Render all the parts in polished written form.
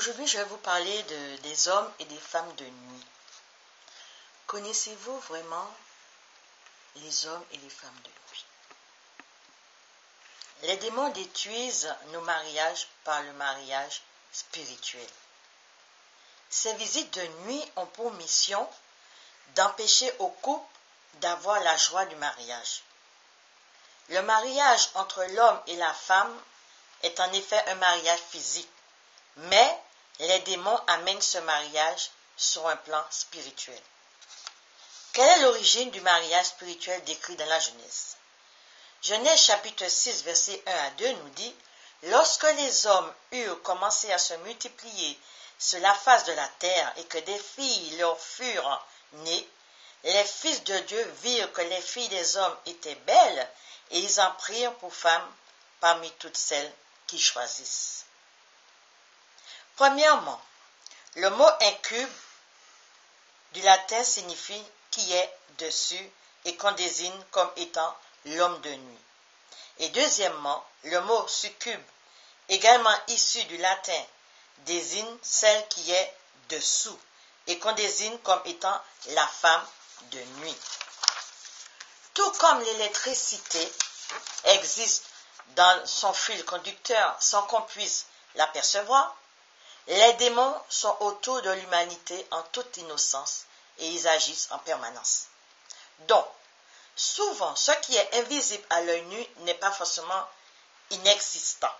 Aujourd'hui, je vais vous parler des hommes et des femmes de nuit. Connaissez-vous vraiment les hommes et les femmes de nuit? Les démons détruisent nos mariages par le mariage spirituel. Ces visites de nuit ont pour mission d'empêcher au couple d'avoir la joie du mariage. Le mariage entre l'homme et la femme est en effet un mariage physique, mais les démons amènent ce mariage sur un plan spirituel. Quelle est l'origine du mariage spirituel décrit dans la Genèse? Genèse chapitre 6, versets 1 à 2 nous dit « Lorsque les hommes eurent commencé à se multiplier sur la face de la terre et que des filles leur furent nées, les fils de Dieu virent que les filles des hommes étaient belles et ils en prirent pour femmes parmi toutes celles qu'ils choisissent. » Premièrement, le mot incube du latin signifie qui est dessus et qu'on désigne comme étant l'homme de nuit. Et deuxièmement, le mot succube, également issu du latin, désigne celle qui est dessous et qu'on désigne comme étant la femme de nuit. Tout comme l'électricité existe dans son fil conducteur sans qu'on puisse l'apercevoir, les démons sont autour de l'humanité en toute innocence et ils agissent en permanence. Donc, souvent, ce qui est invisible à l'œil nu n'est pas forcément inexistant.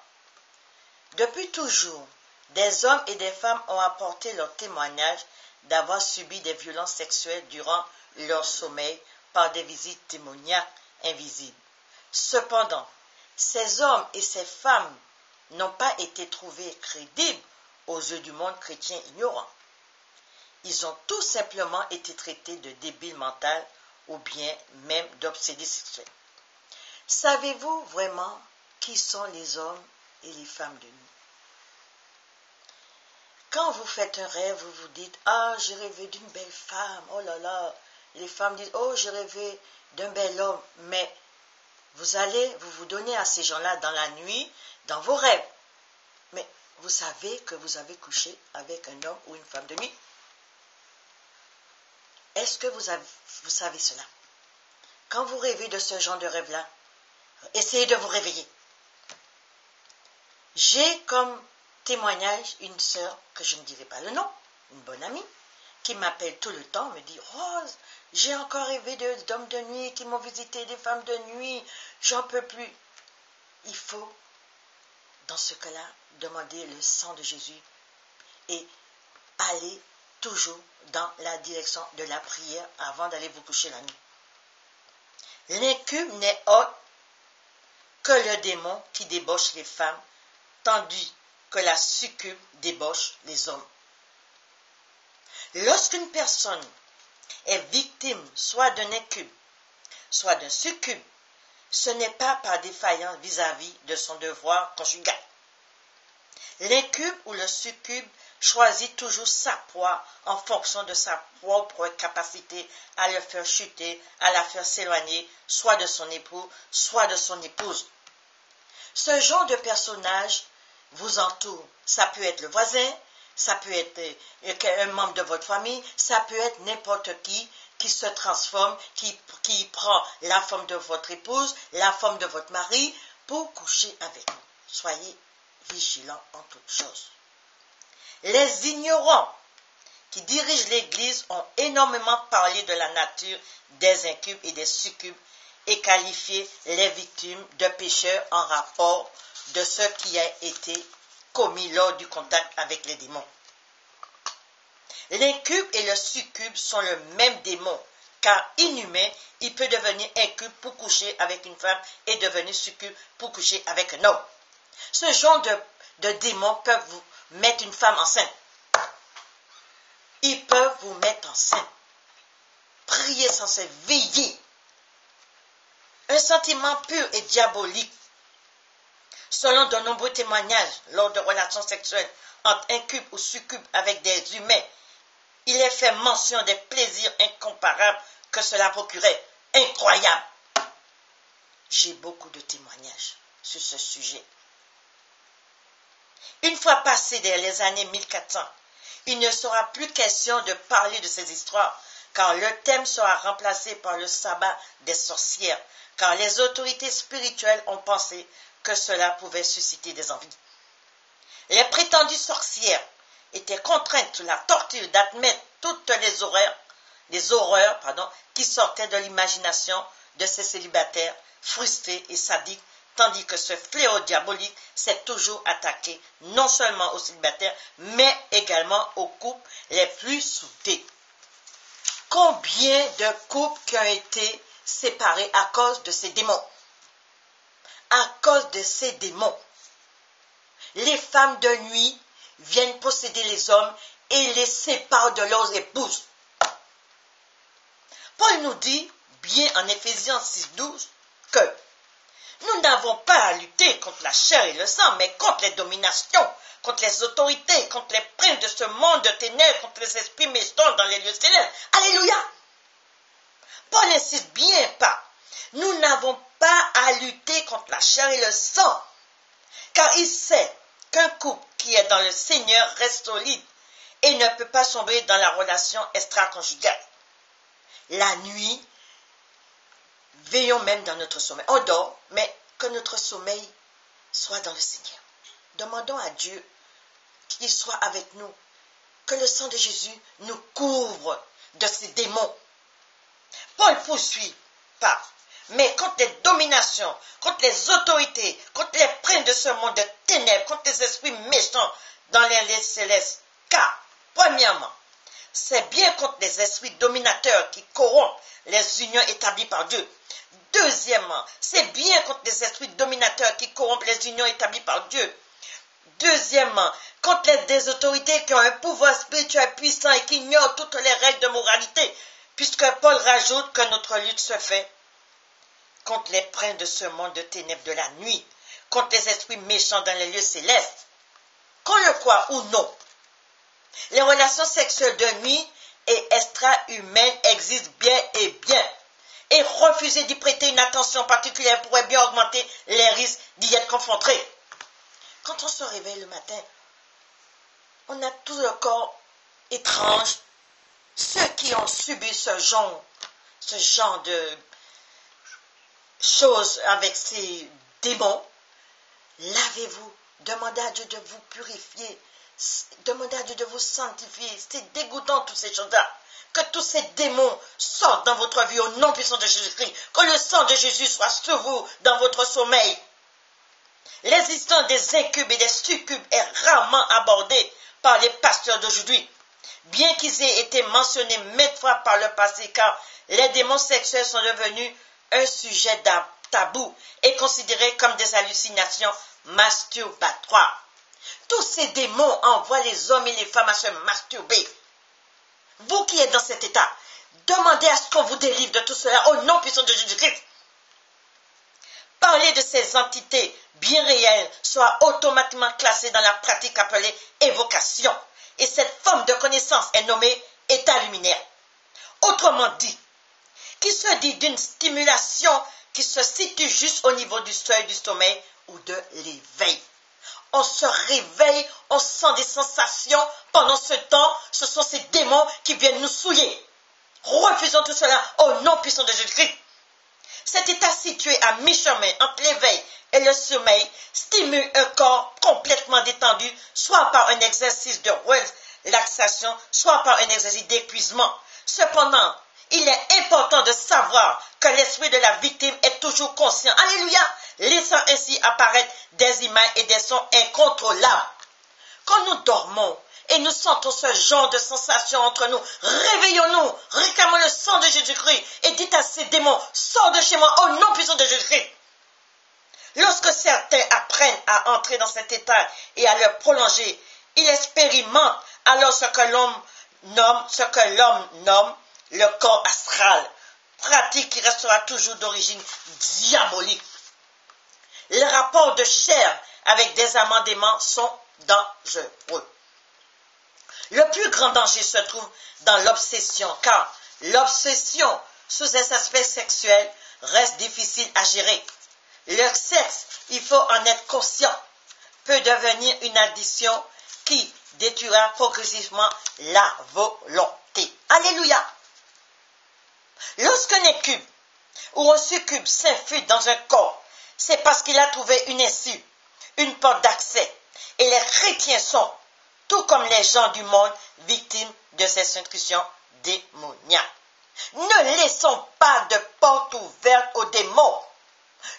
Depuis toujours, des hommes et des femmes ont apporté leur témoignage d'avoir subi des violences sexuelles durant leur sommeil par des visites démoniaques invisibles. Cependant, ces hommes et ces femmes n'ont pas été trouvés crédibles aux yeux du monde chrétien ignorant. Ils ont tout simplement été traités de débiles mentaux ou bien même d'obsédés sexuels. Savez-vous vraiment qui sont les hommes et les femmes de nuit? Quand vous faites un rêve, vous vous dites « Ah, j'ai rêvé d'une belle femme, oh là là !» Les femmes disent « Oh, j'ai rêvé d'un bel homme !» Mais vous allez vous donner à ces gens-là dans la nuit, dans vos rêves. Mais vous savez que vous avez couché avec un homme ou une femme de nuit? Est-ce que vous savez cela? Quand vous rêvez de ce genre de rêve-là, essayez de vous réveiller. J'ai comme témoignage une sœur, que je ne dirai pas le nom, une bonne amie, qui m'appelle tout le temps, me dit « Rose, j'ai encore rêvé d'hommes de nuit qui m'ont visité, des femmes de nuit, j'en peux plus. » Il faut, dans ce cas-là, demander le sang de Jésus et aller toujours dans la direction de la prière avant d'aller vous coucher la nuit. L'incube n'est autre que le démon qui débauche les femmes, tandis que la succube débauche les hommes. Lorsqu'une personne est victime soit d'un incube, soit d'un succube, ce n'est pas par défaillance vis-à-vis de son devoir conjugal. L'incube ou le succube choisit toujours sa proie en fonction de sa propre capacité à le faire chuter, à la faire s'éloigner, soit de son époux, soit de son épouse. Ce genre de personnage vous entoure. Ça peut être le voisin, ça peut être un membre de votre famille, ça peut être n'importe qui se transforme, qui prend la forme de votre épouse, la forme de votre mari pour coucher avec vous. Soyez vigilants en toutes choses. Les ignorants qui dirigent l'Église ont énormément parlé de la nature des incubes et des succubes et qualifié les victimes de pécheurs en rapport de ce qui a été commis lors du contact avec les démons. L'incube et le succube sont le même démon, car inhumain, il peut devenir incube pour coucher avec une femme et devenir succube pour coucher avec un homme. Ce genre de démons peuvent vous mettre une femme enceinte. Ils peuvent vous mettre enceinte. Priez sans se veiller. Un sentiment pur et diabolique. Selon de nombreux témoignages lors de relations sexuelles entre incubes ou succubes avec des humains, il est fait mention des plaisirs incomparables que cela procurait. Incroyable! J'ai beaucoup de témoignages sur ce sujet. Une fois passées les années 1400, il ne sera plus question de parler de ces histoires, car le thème sera remplacé par le sabbat des sorcières, car les autorités spirituelles ont pensé que cela pouvait susciter des envies. Les prétendues sorcières étaient contraintes sous la torture d'admettre toutes les horreurs qui sortaient de l'imagination de ces célibataires frustrés et sadiques, tandis que ce fléau diabolique s'est toujours attaqué non seulement aux célibataires, mais également aux couples les plus soudés. Combien de couples qui ont été séparés à cause de ces démons? À cause de ces démons. Les femmes de nuit viennent posséder les hommes et les séparent de leurs épouses. Paul nous dit bien en Éphésiens 6,12 que nous n'avons pas à lutter contre la chair et le sang, mais contre les dominations, contre les autorités, contre les princes de ce monde de ténèbres, contre les esprits méchants dans les lieux célestes. Alléluia! Paul n'insiste bien pas. Nous n'avons pas à lutter contre la chair et le sang, car il sait qu'un couple qui est dans le Seigneur reste solide et ne peut pas sombrer dans la relation extra-conjugale. La nuit, veillons même dans notre sommeil. On dort, mais que notre sommeil soit dans le Seigneur. Demandons à Dieu qu'il soit avec nous, que le sang de Jésus nous couvre de ces démons. Paul poursuit par: mais contre les dominations, contre les autorités, contre les princes de ce monde de ténèbres, contre les esprits méchants dans les lieux célestes. Car, premièrement, c'est bien contre les esprits dominateurs qui corrompent les unions établies par Dieu. Deuxièmement, c'est bien contre les esprits dominateurs qui corrompent les unions établies par Dieu. Deuxièmement, contre les autorités qui ont un pouvoir spirituel puissant et qui ignorent toutes les règles de moralité, puisque Paul rajoute que notre lutte se fait contre les princes de ce monde de ténèbres de la nuit, contre les esprits méchants dans les lieux célestes. Qu'on le croit ou non, les relations sexuelles de nuit et extra-humaines existent bien et bien. Et refuser d'y prêter une attention particulière pourrait bien augmenter les risques d'y être confronté. Quand on se réveille le matin, on a tout le corps étrange. Ceux qui ont subi ce genre de choses avec ces démons, lavez-vous, demandez à Dieu de vous purifier, demandez à Dieu de vous sanctifier. C'est dégoûtant toutes ces choses-là. Que tous ces démons sortent dans votre vie au nom puissant de Jésus-Christ. Que le sang de Jésus soit sur vous dans votre sommeil. L'existence des incubes et des succubes est rarement abordée par les pasteurs d'aujourd'hui. Bien qu'ils aient été mentionnés maintes fois par le passé, car les démons sexuels sont devenus un sujet tabou et considérés comme des hallucinations masturbatoires. Tous ces démons envoient les hommes et les femmes à se masturber. Vous qui êtes dans cet état, demandez à ce qu'on vous délivre de tout cela au nom puissant de Jésus-Christ. Parler de ces entités bien réelles soit automatiquement classé dans la pratique appelée évocation. Et cette forme de connaissance est nommée état luminaire. Autrement dit, qui se dit d'une stimulation qui se situe juste au niveau du seuil du sommeil ou de l'éveil. On se réveille, on sent des sensations. Pendant ce temps, ce sont ces démons qui viennent nous souiller. Refusons tout cela au nom puissant de Jésus-Christ. Cet état situé à mi-chemin entre l'éveil et le sommeil stimule un corps complètement détendu, soit par un exercice de relaxation, soit par un exercice d'épuisement. Cependant, il est important de savoir que l'esprit de la victime est toujours conscient. Alléluia! Laissant ainsi apparaître des images et des sons incontrôlables. Quand nous dormons et nous sentons ce genre de sensation entre nous, réveillons-nous, réclamons le sang de Jésus-Christ et dites à ces démons, sors de chez moi au nom puissant de Jésus-Christ. Lorsque certains apprennent à entrer dans cet état et à le prolonger, ils expérimentent alors ce que l'homme nomme le corps astral, pratique qui restera toujours d'origine diabolique. Les rapports de chair avec des amendements sont dangereux. Le plus grand danger se trouve dans l'obsession, car l'obsession sous un aspect sexuel reste difficile à gérer. Le sexe, il faut en être conscient, peut peut devenir une addiction qui détruira progressivement la volonté. Alléluia! Lorsqu'un incube ou un succube s'infiltre dans un corps, c'est parce qu'il a trouvé une issue, une porte d'accès. Et les chrétiens sont, tout comme les gens du monde, victimes de ces incursions démoniaques. Ne laissons pas de porte ouverte aux démons.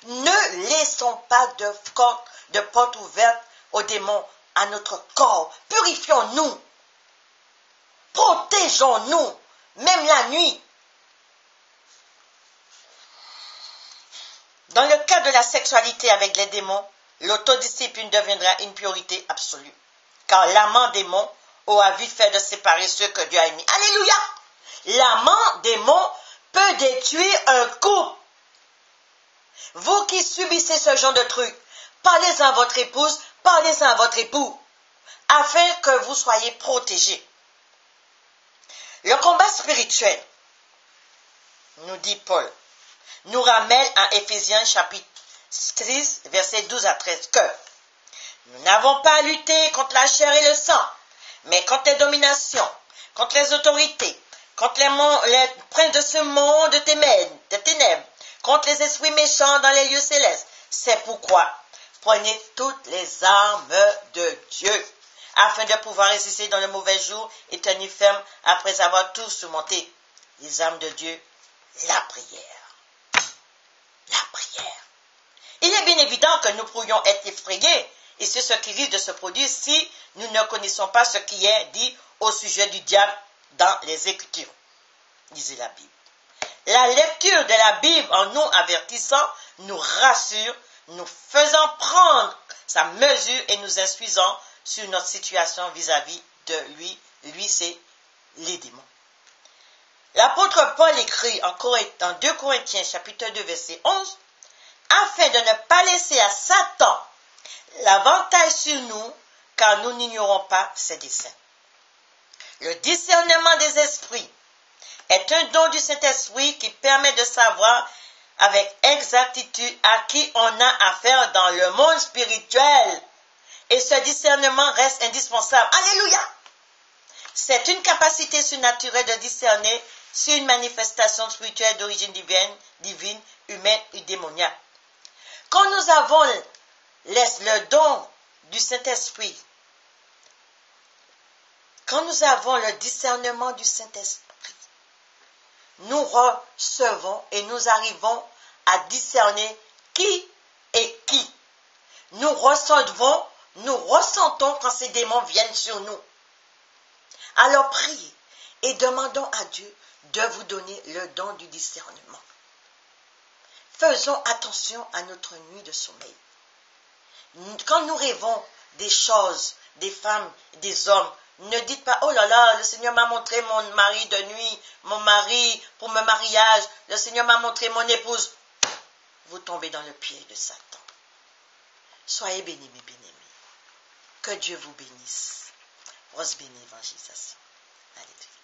Ne laissons pas de porte ouverte aux démons à notre corps. Purifions-nous. Protégeons-nous, même la nuit. Dans le cas de la sexualité avec les démons, l'autodiscipline deviendra une priorité absolue. Car l'amant démon aura vite fait de séparer ceux que Dieu a mis. Alléluia! L'amant démon peut détruire un couple. Vous qui subissez ce genre de truc, parlez-en à votre épouse, parlez-en à votre époux, afin que vous soyez protégés. Le combat spirituel, nous dit Paul, nous ramène à Éphésiens chapitre 6, versets 12 à 13, que nous n'avons pas à lutter contre la chair et le sang, mais contre les dominations, contre les autorités, contre les princes de ce monde de ténèbres, contre les esprits méchants dans les lieux célestes. C'est pourquoi prenez toutes les armes de Dieu, afin de pouvoir résister dans le mauvais jour et tenir ferme après avoir tout surmonté. Les armes de Dieu, la prière. La prière. Il est bien évident que nous pourrions être effrayés, et c'est ce qui risque de se produire si nous ne connaissons pas ce qui est dit au sujet du diable dans les Écritures. Lisez la Bible. La lecture de la Bible en nous avertissant nous rassure, nous faisant prendre sa mesure et nous instruisant sur notre situation vis-à-vis de lui. Lui, c'est les démons. L'apôtre Paul écrit en 2 Corinthiens chapitre 2 verset 11, afin de ne pas laisser à Satan l'avantage sur nous, car nous n'ignorons pas ses desseins. Le discernement des esprits est un don du Saint-Esprit qui permet de savoir avec exactitude à qui on a affaire dans le monde spirituel. Et ce discernement reste indispensable. Alléluia! C'est une capacité surnaturelle de discerner sur une manifestation spirituelle d'origine divine, humaine et démoniaque. Quand nous avons le don du Saint-Esprit, quand nous avons le discernement du Saint-Esprit, nous recevons et nous arrivons à discerner qui est qui. Nous ressentons quand ces démons viennent sur nous. Alors priez et demandons à Dieu de vous donner le don du discernement. Faisons attention à notre nuit de sommeil. Quand nous rêvons des choses, des femmes, des hommes, ne dites pas, oh là là, le Seigneur m'a montré mon mari de nuit, mon mari pour mon mariage, le Seigneur m'a montré mon épouse. Vous tombez dans le piège de Satan. Soyez bénis, mes bien-aimés. Que Dieu vous bénisse. Rose bénie, évangélisation. Alléluia.